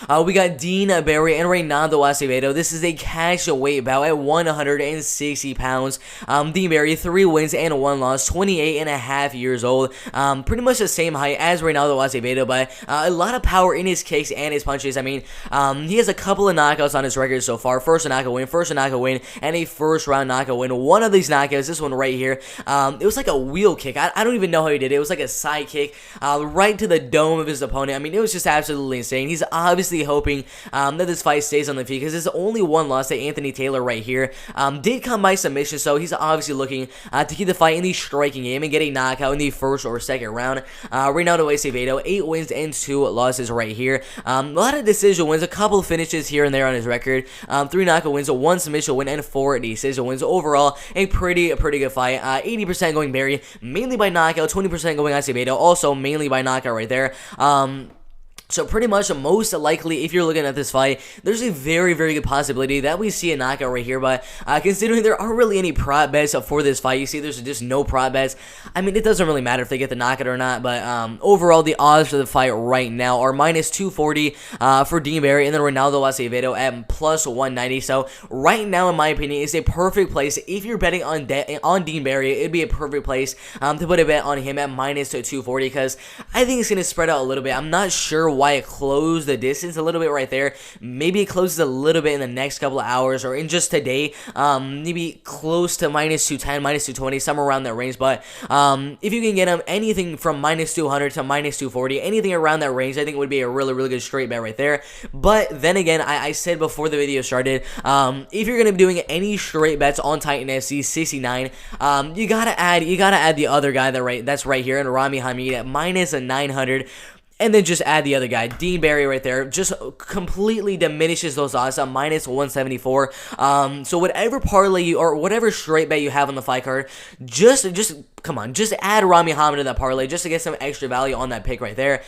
We got Deebarry and Reynaldo Acevedo. This is a catch weight bout at 160 pounds. Deebarry, 3 wins and 1 loss, 28 and a half years old. Pretty much the same height as Reynaldo Acevedo, but a lot of power in his kicks and his punches. I mean, he has a couple of knockouts on his record so far. First a knockout win, and a first round knockout win. One of these knockouts, this one right here, it was like a wheel kick. I don't even know how he did it. It was like a side kick right to the dome of his opponent. I mean, it was just absolutely insane. He's obviously hoping that this fight stays on the feet because there's only one loss to Anthony Taylor right here. Did come by submission, so he's obviously looking to keep the fight in the striking game and get a knockout in the first or second round. Reynaldo Acevedo, 8 wins and 2 losses right here. A lot of decision wins, a couple finishes here and there on his record. 3 knockout wins, 1 submission win, and 4 decision wins. Overall, a pretty good fight. 80% going Barry, mainly by knockout, 20% going Acevedo, also mainly by knockout right there. So pretty much, most likely, if you're looking at this fight, there's a very good possibility that we see a knockout right here. But considering there aren't really any prop bets for this fight, you see there's just no prop bets. I mean, it doesn't really matter if they get the knockout or not. But overall, the odds for the fight right now are minus 240 for Deebarry, and then Reynaldo Acevedo at plus 190. So right now, in my opinion, it's a perfect place. If you're betting on Deebarry, it'd be a perfect place to put a bet on him at minus 240 because I think it's going to spread out a little bit. I'm not sure why it closed the distance a little bit right there. Maybe it closes a little bit in the next couple of hours or in just today. Maybe close to minus 210, minus 220, somewhere around that range. But if you can get him anything from minus 200 to minus 240, anything around that range, I think it would be a really good straight bet right there. But then again, I said before the video started, if you're gonna be doing any straight bets on Titan FC 69, you gotta add the other guy that's right here, and Rami Hamid at minus 900. And then just add the other guy, Deebarry right there. Just completely diminishes those odds at minus 174. So whatever parlay or whatever straight bet you have on the fight card, just come on, just add Rami Hamid to that parlay just to get some extra value on that pick right there.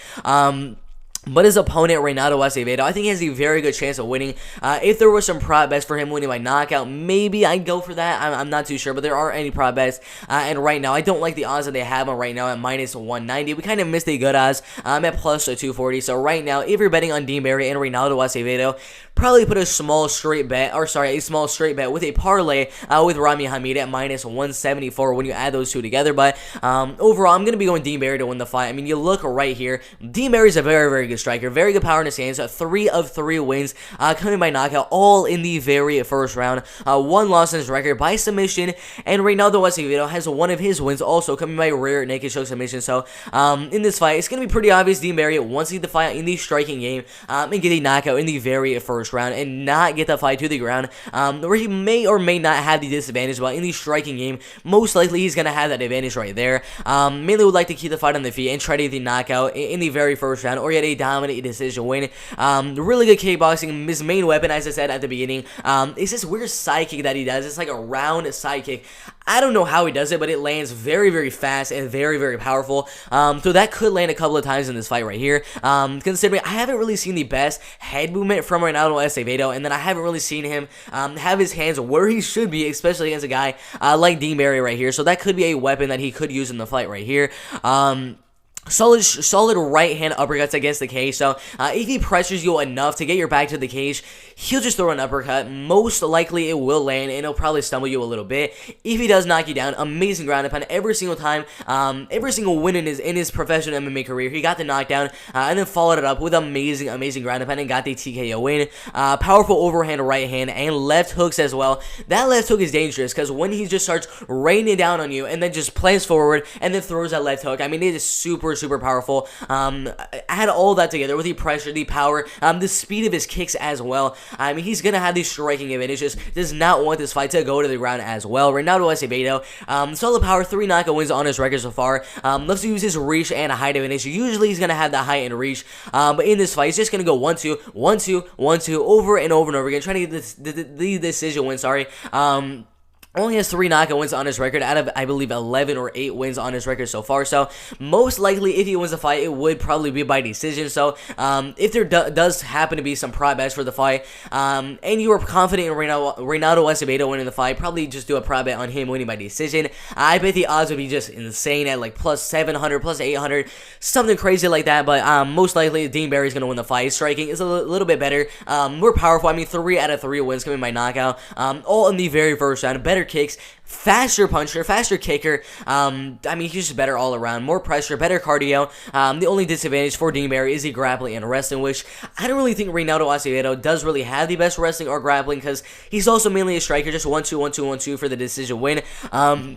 But his opponent, Reynaldo Acevedo, I think he has a very good chance of winning. If there were some prop bets for him winning by knockout, maybe I'd go for that. I'm not too sure, but there aren't any prop bets. And right now, I don't like the odds that they have on right now at minus 190. We kind of missed the good odds at plus 240. So right now, if you're betting on Deebarry and Reynaldo Acevedo, probably put a small straight bet with a parlay with Rami Hamid at minus 174 when you add those two together. But overall, I'm going to be going Deebarry to win the fight. I mean, you look right here. Deebarry's a very good striker, very good power in his hands. 3 of 3 wins coming by knockout, all in the very first round. 1 loss in his record by submission, and Reynaldo Acevedo has one of his wins also coming by rear naked choke submission. So in this fight, it's going to be pretty obvious Deebarry wants to get the fight in the striking game and get a knockout in the very first round and not get the fight to the ground, where he may or may not have the disadvantage. But in the striking game, most likely he's going to have that advantage right there. Mainly would like to keep the fight on the feet and try to get the knockout in the very first round or get a dominant decision win. Really good kickboxing. His main weapon, as I said at the beginning, is this weird side kick that he does. It's like a round side kick. I don't know how he does it, but it lands very fast and very powerful. So that could land a couple of times in this fight right here. Considering I haven't really seen the best head movement from Reynaldo Acevedo, and then I haven't really seen him have his hands where he should be, especially against a guy like Deebarry right here. So that could be a weapon that he could use in the fight right here. Solid right hand uppercuts against the cage. So if he pressures you enough to get your back to the cage, he'll just throw an uppercut. Most likely it will land and it'll probably stumble you a little bit. If he does knock you down, amazing ground and pound every single time. Every single win in his professional MMA career, he got the knockdown and then followed it up with amazing ground and pound and got the TKO win. Powerful overhand right hand and left hooks as well. That left hook is dangerous because when he just starts raining down on you and then just plants forward and then throws that left hook, I mean, it is super powerful. Add all that together with the pressure, the power, the speed of his kicks as well. I mean, he's gonna have these striking advantages. Does not want this fight to go to the ground as well. Reynaldo Acevedo, solid power, 3 knockout wins on his record so far. Loves to use his reach and height advantage. Usually he's gonna have that height and reach, but in this fight, he's just gonna go 1-2, 1-2, 1-2 over and over again, trying to get the decision win. only has 3 knockout wins on his record out of, I believe, 11 or 8 wins on his record so far. So, most likely, if he wins the fight, it would probably be by decision. So, if there does happen to be some prop bets for the fight, and you are confident in Reinaldo Acevedo winning the fight, probably just do a prop bet on him winning by decision. I bet the odds would be just insane at like plus 700, plus 800, something crazy like that. But most likely, Deebarry is going to win the fight. His striking is a little bit better, more powerful. I mean, 3 out of 3 wins coming by knockout, all in the very first round. Better kicks, faster puncher, faster kicker. I mean, he's just better all around. More pressure, better cardio. The only disadvantage for Deebarry is the grappling and wrestling, which I don't really think Reinaldo Acevedo does really have the best wrestling or grappling, because he's also mainly a striker, just 1-2, 1-2, 1-2 for the decision win.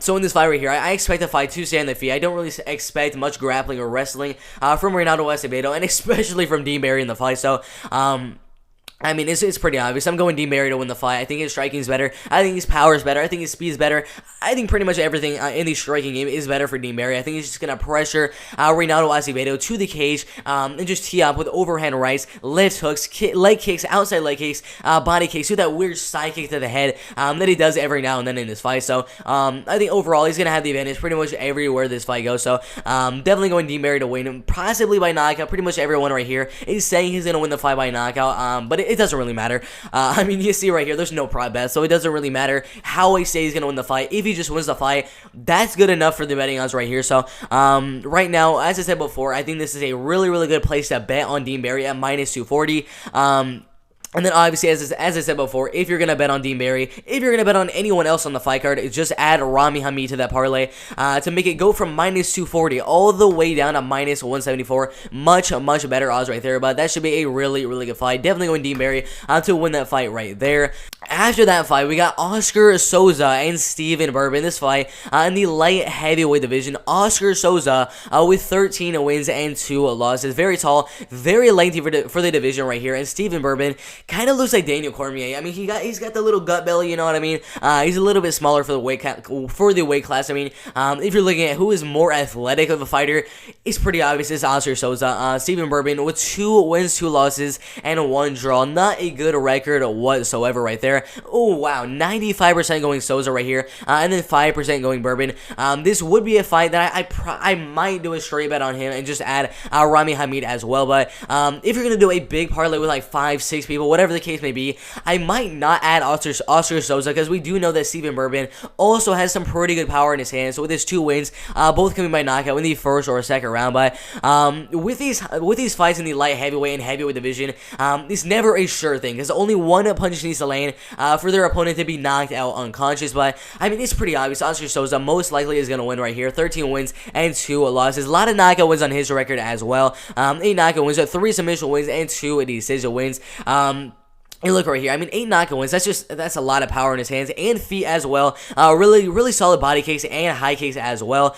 So in this fight right here, I expect the fight to stay on the feet. I don't really expect much grappling or wrestling from Reinaldo Acevedo, and especially from Deebarry in the fight. So, I mean, it's pretty obvious. I'm going Deebarry to win the fight. I think his striking is better. I think his power is better. I think his speed is better. I think pretty much everything in the striking game is better for Deebarry. I think he's just going to pressure Reinaldo Acevedo to the cage and just tee up with overhand rights, left hooks, leg kicks, outside leg kicks, body kicks, with that weird side kick to the head that he does every now and then in this fight. So I think overall he's going to have the advantage pretty much everywhere this fight goes. So definitely going Deebarry to win, possibly by knockout. Pretty much everyone right here is saying he's going to win the fight by knockout, but it doesn't really matter. I mean, you see right here, there's no prop bet, so it doesn't really matter how I say he's going to win the fight. If he just wins the fight, that's good enough for the betting odds right here. So, right now, as I said before, I think this is a really, really good place to bet on Deebarry at minus 240. And then obviously, as I said before, if you're going to bet on Deebarry, if you're going to bet on anyone else on the fight card, just add Rami Hamid to that parlay to make it go from minus 240 all the way down to minus 174. Much better odds right there, but that should be a really, really good fight. Definitely going Deebarry to win that fight right there. After that fight, we got Oscar Souza and Steven Bourbon. This fight in the light heavyweight division. Oscar Souza with 13 wins and 2 losses. Very tall, very lengthy for the division right here. And Steven Bourbon kind of looks like Daniel Cormier. I mean, he's got the little gut belly, you know what I mean? He's a little bit smaller for the weight class. I mean, if you're looking at who is more athletic of a fighter, it's pretty obvious. It's Oscar Souza. Steven Bourbon with 2 wins, 2 losses, and 1 draw. Not a good record whatsoever right there. Oh, wow. 95% going Souza right here, and then 5% going Bourbon. This would be a fight that I might do a straight bet on him and just add Rami Hamid as well. But if you're going to do a big parlay with like 5-6 people, whatever the case may be, I might not add Oscar Souza, because we do know that Steven Bourbon also has some pretty good power in his hands. So with his 2 wins, both coming by knockout in the first or second round. But with these fights in the light heavyweight and heavyweight division, it's never a sure thing, because only one punch needs to land for their opponent to be knocked out unconscious. But I mean, it's pretty obvious. Oscar Souza most likely is going to win right here. 13 wins and 2 losses. A lot of knockout wins on his record as well. 8 knockout wins, 3 submission wins, and 2 decision wins. And look right here, I mean, 8 knockout wins, that's a lot of power in his hands and feet as well. Really solid body kicks and high kicks as well.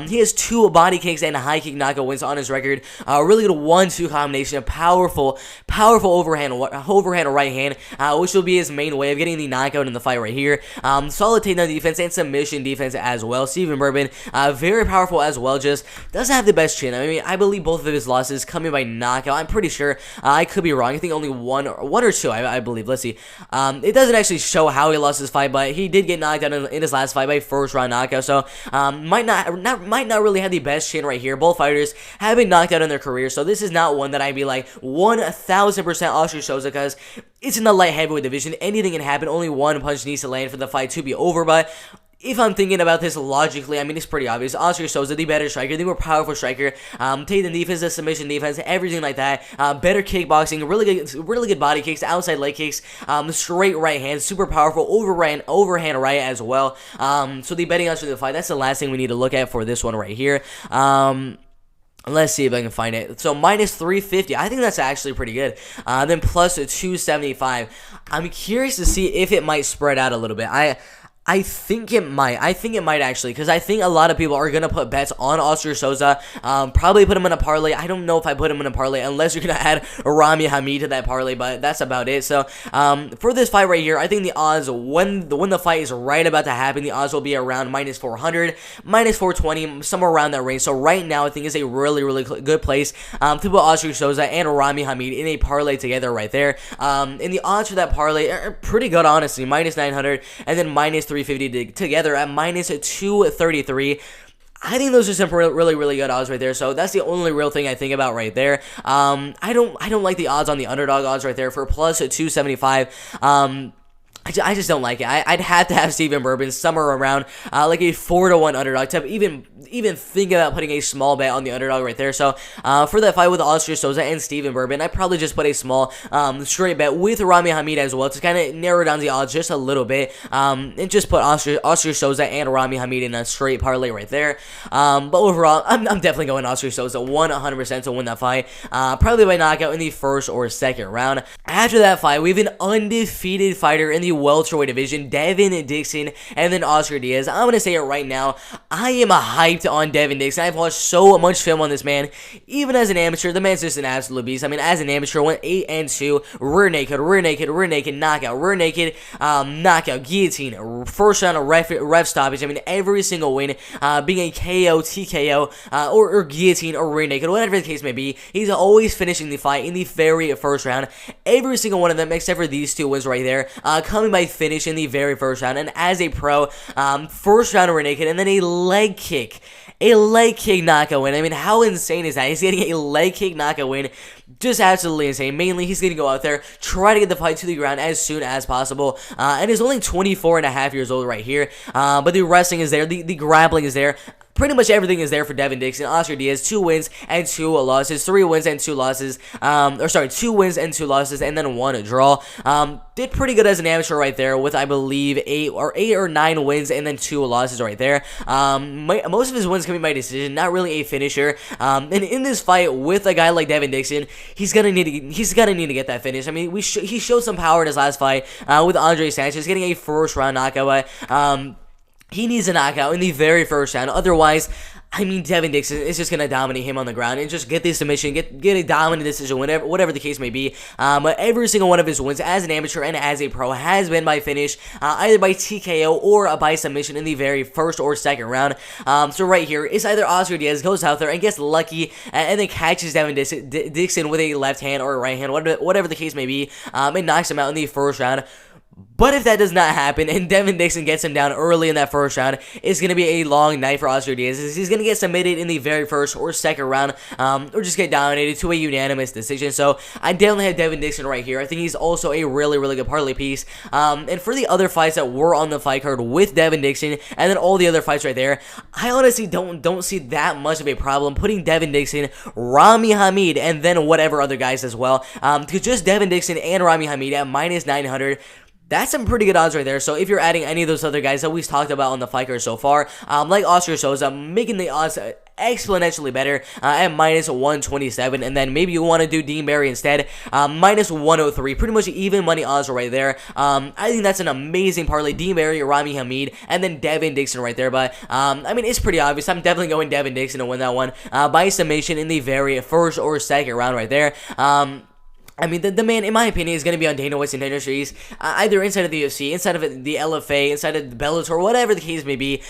He has 2 body kicks and high kick knockout wins on his record. Really good 1-2 combination, a powerful overhand right hand, which will be his main way of getting the knockout in the fight right here. Solid takedown defense and submission defense as well. Steven Bourbon, very powerful as well, just doesn't have the best chin. I mean, I believe both of his losses coming by knockout. I'm pretty sure. I could be wrong. I think only one or 2, I believe. Let's see. It doesn't actually show how he lost his fight, but he did get knocked out in his last fight by first round knockout. So might not really have the best chin right here. Both fighters have been knocked out in their career, so this is not one that I'd be like 1000% Oscar Souza, because it's in the light heavyweight division. Anything can happen. Only 1 punch needs to land for the fight to be over. But if I'm thinking about this logically, I mean, it's pretty obvious. Oscar Souza, the better striker, the more powerful striker. Takedown defense, the submission defense, everything like that. Better kickboxing, really good body kicks, outside leg kicks, straight right hand, super powerful overhand right as well. So the betting odds for the fight, that's the last thing we need to look at for this one right here. Let's see if I can find it. So minus 350. I think that's actually pretty good. Then plus 275. I'm curious to see if it might spread out a little bit. I think it might. Actually, because I think a lot of people are going to put bets on Oscar Souza. Probably put him in a parlay. I don't know if I put him in a parlay unless you're going to add Rami Hamid to that parlay, but that's about it. So, for this fight right here, I think the odds, when the fight is right about to happen, the odds will be around minus 400, minus 420, somewhere around that range. So, right now, I think it's a really good place to put Oscar Souza and Rami Hamid in a parlay together right there. And the odds for that parlay are pretty good, honestly. Minus 900 and then minus 350 together at minus 233. I think those are some really, really good odds right there. So that's the only real thing I think about right there. I don't like the odds on the underdog odds right there for plus 275. I just don't like it. I'd have to have Stephen Bourbon somewhere around like a 4-1 underdog to even think about putting a small bet on the underdog right there. So for that fight with Oscar Souza and Stephen Bourbon, I'd probably just put a small straight bet with Rami Hamid as well to kind of narrow down the odds just a little bit, and just put Oscar Souza and Rami Hamid in a straight parlay right there. But overall, I'm definitely going Oscar Souza 100% to win that fight, probably by knockout in the first or second round. After that fight, we have an undefeated fighter in the welterweight division, Devin Dixon, and then Oscar Diaz. I'm going to say it right now, I am hyped on Devin Dixon. I've watched so much film on this man. Even as an amateur, the man's just an absolute beast. I mean, as an amateur, went 8-2, rear naked, knockout, rear naked, knockout, guillotine, first round ref stoppage. I mean, every single win, being a KO, TKO, or guillotine, or rear naked, whatever the case may be, he's always finishing the fight in the very first round. Every single one of them, except for these two wins right there, coming by finish in the very first round. And as a pro, first round rear naked, and then a leg kick knockout win. I mean, how insane is that? He's getting a leg kick knockout win. Just absolutely insane. Mainly, he's going to go out there, try to get the fight to the ground as soon as possible. And he's only 24 and a half years old right here. But the wrestling is there. The grappling is there. Pretty much everything is there for Devin Dixon. Oscar Diaz, 2 wins and 2 losses, 3 wins and 2 losses, 2 wins and 2 losses, and then 1 draw. Did pretty good as an amateur right there with, I believe, 8 or 9 wins and then 2 losses right there. Most of his wins coming by decision, not really a finisher. And in this fight with a guy like Devin Dixon, he's gonna need to get that finish. I mean, he showed some power in his last fight with Andre Sanchez, getting a first round knockout. But he needs a knockout in the very first round. Otherwise, I mean, Devin Dixon is just going to dominate him on the ground and just get the submission, get a dominant decision, whatever the case may be. But every single one of his wins as an amateur and as a pro has been by finish, either by TKO or by submission in the very first or second round. So right here, it's either Oscar Diaz goes out there and gets lucky and then catches Devin Dixon with a left hand or a right hand, whatever the case may be, and knocks him out in the first round. But if that does not happen and Devin Dixon gets him down early in that first round, it's going to be a long night for Oscar Diaz. He's going to get submitted in the very first or second round, or just get dominated to a unanimous decision. So I definitely have Devin Dixon right here. I think he's also a really, really good parlay piece. And for the other fights that were on the fight card with Devin Dixon, and then all the other fights right there, I honestly don't see that much of a problem putting Devin Dixon, Rami Hamid, and then whatever other guys as well. Because just Devin Dixon and Rami Hamid at minus 900. That's some pretty good odds right there. So if you're adding any of those other guys that we've talked about on the fight card so far, like Oscar Souza, making the odds exponentially better at minus 127, and then maybe you want to do Deebarry instead, minus 103, pretty much even money odds right there. I think that's an amazing parlay. Deebarry, Rami Hamid, and then Devin Dixon right there. But I mean, it's pretty obvious. I'm definitely going Devin Dixon to win that one by submission in the very first or second round right there. I mean, the man, in my opinion, is going to be on Dana White's Industries, either inside of the UFC, inside of the LFA, inside of the Bellator, whatever the case may be.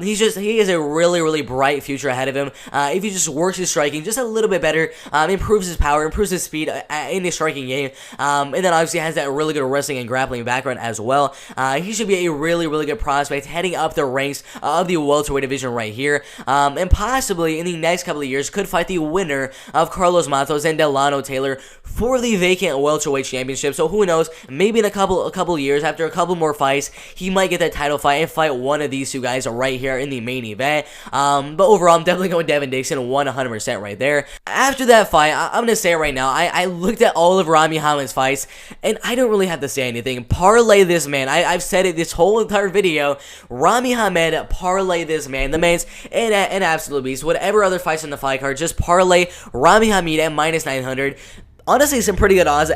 He has a really, really bright future ahead of him. If he just works his striking just a little bit better, improves his power, improves his speed in his striking game, and then obviously has that really good wrestling and grappling background as well. He should be a really, really good prospect heading up the ranks of the welterweight division right here, and possibly in the next couple of years could fight the winner of Carlos Matos and Delano Taylor for the vacant welterweight championship. So who knows, maybe in a couple years, after a couple more fights, he might get that title fight and fight one of these two guys right here in the main event. But overall, I'm definitely going Devin Dixon 100% right there. After that fight, I'm going to say it right now, I looked at all of Rami Hamid's fights, and I don't really have to say anything. Parlay this man. I've said it this whole entire video. Rami Hamid, parlay this man. The man's an absolute beast. Whatever other fights in the fight card, just parlay Rami Hamid at minus 900. Honestly, some pretty good odds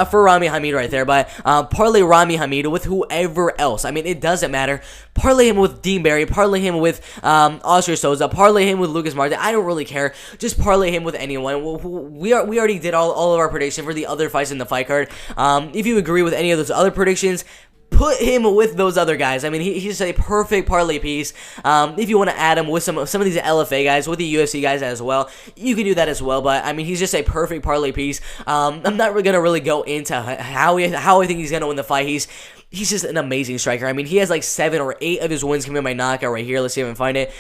for Rami Hamid right there, but parlay Rami Hamid with whoever else. I mean, it doesn't matter. Parlay him with Deebarry, parlay him with Oscar Souza, parlay him with Lucas Marte. I don't really care. Just parlay him with anyone. We already did all of our prediction for the other fights in the fight card. If you agree with any of those other predictions, put him with those other guys. I mean, he's a perfect parlay piece. If you want to add him with some of these LFA guys, with the UFC guys as well, you can do that as well. But I mean, he's just a perfect parlay piece. I'm not gonna really go into how I think he's gonna win the fight. He's just an amazing striker. I mean, he has like 7 or 8 of his wins coming by knockout right here. Let's see if I can find it.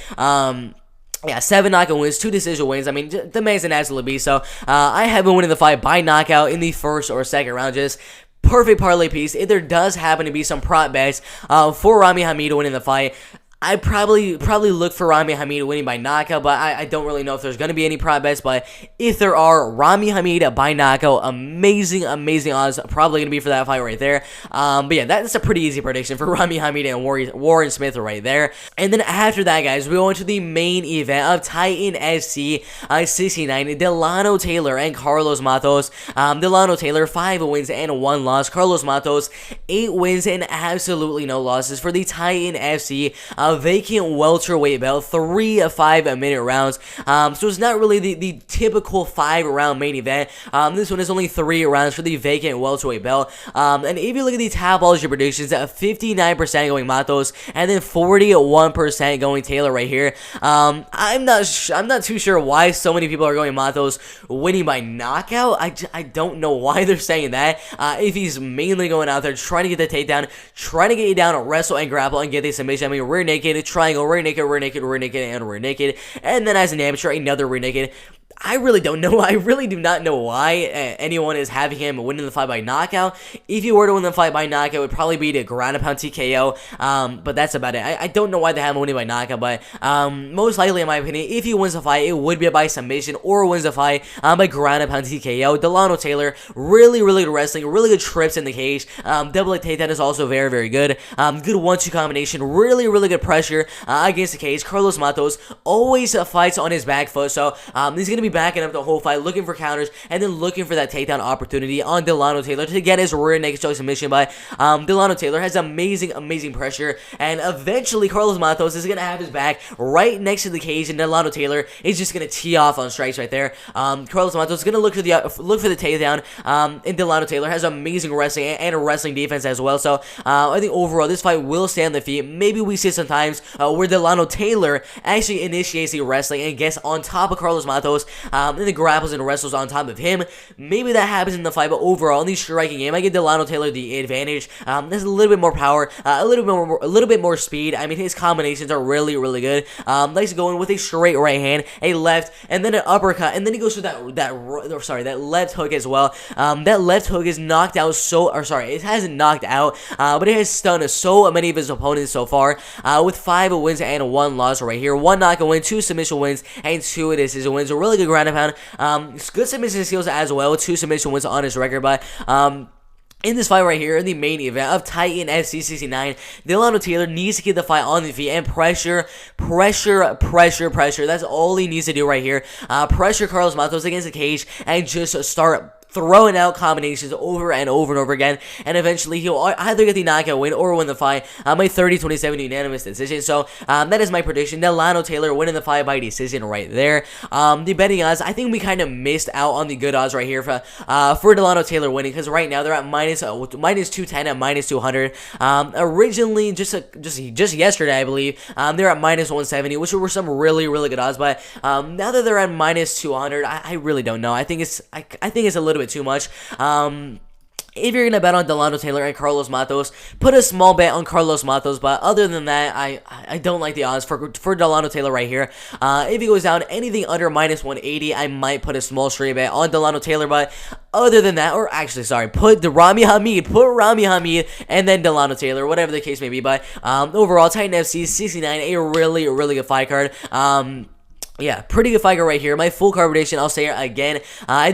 Yeah, 7 knockout wins, 2 decision wins. I mean, the man's an absolute beast. So I have him winning the fight by knockout in the first or second round. Just perfect parlay piece. If there does happen to be some prop bets for Rami Hamid winning the fight, I probably look for Rami Hamid winning by knockout, but I don't really know if there's going to be any prop bets. But if there are, Rami Hamid by knockout, amazing odds probably going to be for that fight right there. But yeah, that's a pretty easy prediction for Rami Hamid and Warren Smith right there. And then after that, guys, we go into the main event of Titan FC 69, Delano Taylor and Carlos Matos. Delano Taylor, 5 wins and 1 loss. Carlos Matos, 8 wins and absolutely no losses for the Titan FC vacant welterweight belt, 3 5-minute rounds. So it's not really the typical 5-round main event. This one is only 3 rounds for the vacant welterweight belt. And if you look at the Tapology predictions, 59% going Matos, and then 41% going Taylor right here. I'm not too sure why so many people are going Matos winning by knockout. I don't know why they're saying that. If he's mainly going out there trying to get the takedown, trying to get you down, wrestle and grapple and get the submission. I mean, rear naked, triangle, rear naked, rear naked, rear naked, and rear naked. And then as an amateur, another rear naked. I really don't know. I really do not know why anyone is having him winning the fight by knockout. If you were to win the fight by knockout, it would probably be the ground and pound TKO. But that's about it. I don't know why they have him winning by knockout, but most likely, in my opinion, if he wins the fight, it would be by submission or wins the fight by ground and pound TKO. Delano Taylor, really good wrestling, really good trips in the cage. Double leg takedown is also very good. Good 1-2 combination, really good pressure against the cage. Carlos Matos always fights on his back foot, so he's going to be backing up the whole fight, looking for counters, and then looking for that takedown opportunity on Delano Taylor to get his rear naked choke submission. But Delano Taylor has amazing pressure, and eventually Carlos Matos is gonna have his back right next to the cage, and Delano Taylor is just gonna tee off on strikes right there. Carlos Matos is gonna look for the takedown, and Delano Taylor has amazing wrestling and a wrestling defense as well. So I think overall this fight will stay on the feet. Maybe we see sometimes where Delano Taylor actually initiates the wrestling and gets on top of Carlos Matos. And then grapples and wrestles on top of him. Maybe that happens in the fight, but overall in the striking game, I give Delano Taylor the advantage. There's a little bit more power, a little bit more speed. I mean, his combinations are really good. Likes to go in with a straight right hand, a left, and then an uppercut, and then he goes for that left hook as well. That left hook is knocked out it hasn't knocked out, but it has stunned so many of his opponents so far. With 5 wins and 1 loss right here, 1 knockout win, 2 submission wins, and 2 decision wins. A really good ground and pound. Good submission skills as well. 2 submission wins on his record, but in this fight right here, in the main event of Titan FC 69, Delano Taylor needs to keep the fight on the feet and pressure. That's all he needs to do right here. Pressure Carlos Matos against the cage and just start throwing out combinations over and over again, and eventually he'll either get the knockout win or win the fight by 30-27 unanimous decision. So that is my prediction. Delano Taylor winning the fight by decision right there. The betting odds, I think we kind of missed out on the good odds right here for Delano Taylor winning, because right now they're at minus 210 and minus 200. Originally, just yesterday, I believe, they're at minus 170, which were some really good odds. But now that they're at minus 200, I really don't know. I think it's a little bit too much. If you're gonna bet on Delano Taylor and Carlos Matos, put a small bet on Carlos Matos. But other than that, I don't like the odds for Delano Taylor right here. If he goes down anything under minus 180, I might put a small straight bet on Delano Taylor. But other than that, or actually, sorry, put Rami Hamid, and then Delano Taylor, whatever the case may be. But overall, Titan FC 69, a really good fight card. Yeah, pretty good fight right here. My full card prediction, I'll say it again.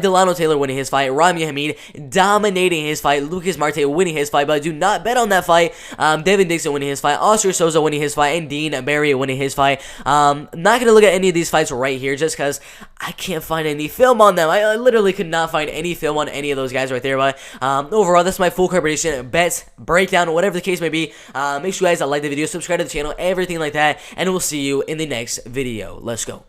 Delano Taylor winning his fight. Rami Hamid dominating his fight. Lucas Marte winning his fight, but do not bet on that fight. Devin Dixon winning his fight. Souza winning his fight. And Deebarry winning his fight. Not going to look at any of these fights right here just because I can't find any film on them. I literally could not find any film on any of those guys right there. But overall, that's my full card prediction. Bets, breakdown, whatever the case may be. Make sure you guys like the video, subscribe to the channel, everything like that. And we'll see you in the next video. Let's go.